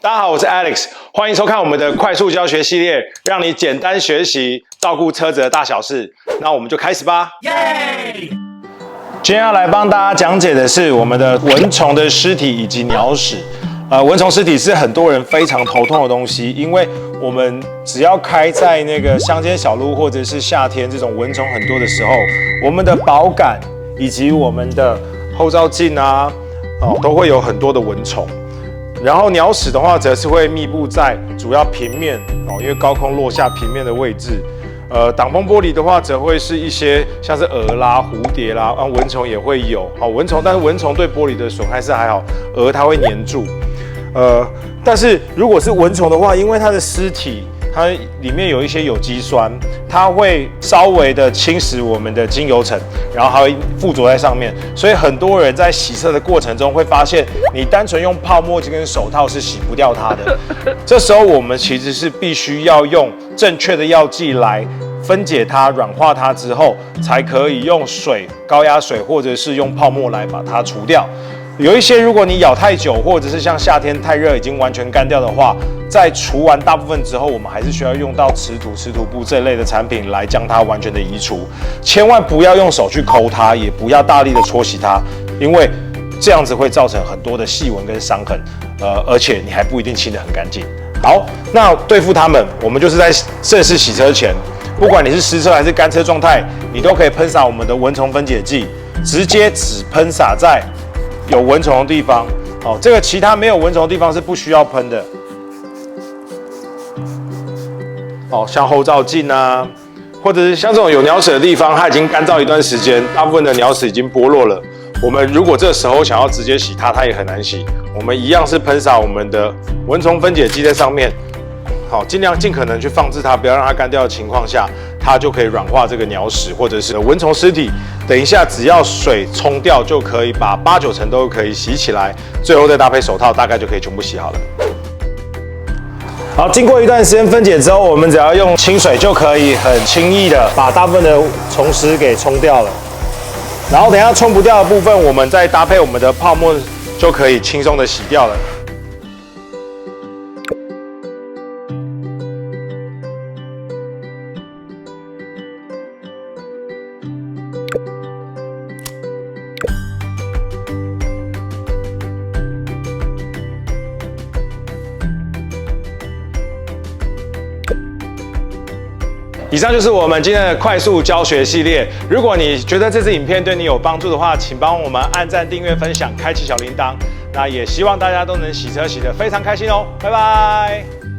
大家好，我是 Alex， 欢迎收看我们的快速教学系列，让你简单学习照顾车子的大小事。那我们就开始吧。耶！今天要来帮大家讲解的是我们的蚊虫的尸体以及鸟屎。蚊虫尸体是很多人非常头痛的东西，因为我们只要开在那个乡间小路，或者是夏天这种蚊虫很多的时候，我们的保杆以及我们的后照镜啊，都会有很多的蚊虫。然后鸟屎的话，则是会密布在主要平面因为高空落下平面的位置。挡风玻璃的话，则会是一些像是蛾啦、蝴蝶啦，蚊虫也会有。蚊虫，但是蚊虫对玻璃的损害是还好，蛾它会粘住。但是如果是蚊虫的话，因为它的尸体，它里面有一些有机酸，它会稍微的侵蚀我们的精油层，然后还会附着在上面，所以很多人在洗车的过程中会发现，你单纯用泡沫巾跟手套是洗不掉它的。这时候我们其实是必须要用正确的药剂来分解它、软化它之后，才可以用水、高压水或者是用泡沫来把它除掉。有一些，如果你咬太久，或者是像夏天太热已经完全干掉的话，在除完大部分之后，我们还是需要用到磁土布这类的产品来将它完全的移除。千万不要用手去抠它，也不要大力的搓洗它，因为这样子会造成很多的细纹跟伤痕，而且你还不一定清得很干净。好，那对付它们，我们就是在正式洗车前，不管你是湿车还是干车状态，你都可以喷洒我们的蚊虫分解剂，直接只喷洒在有蚊虫的地方，这个其他没有蚊虫的地方是不需要喷的。像后照镜啊，或者是像这种有鸟屎的地方，它已经干燥一段时间，大部分的鸟屎已经剥落了。我们如果这时候想要直接洗它，它也很难洗。我们一样是喷洒我们的蚊虫分解剂在上面，尽可能去放置它，不要让它干掉的情况下，它就可以软化这个鸟屎或者是蚊虫尸体。等一下，只要水冲掉就可以把8、9成都可以洗起来，最后再搭配手套，大概就可以全部洗好了。好，经过一段时间分解之后，我们只要用清水就可以很轻易的把大部分的虫尸给冲掉了。然后等一下冲不掉的部分，我们再搭配我们的泡沫就可以轻松的洗掉了。以上就是我们今天的快速教学系列。如果你觉得这支影片对你有帮助的话，请帮我们按赞、订阅、分享、开启小铃铛。那也希望大家都能洗车洗得非常开心哦，拜拜。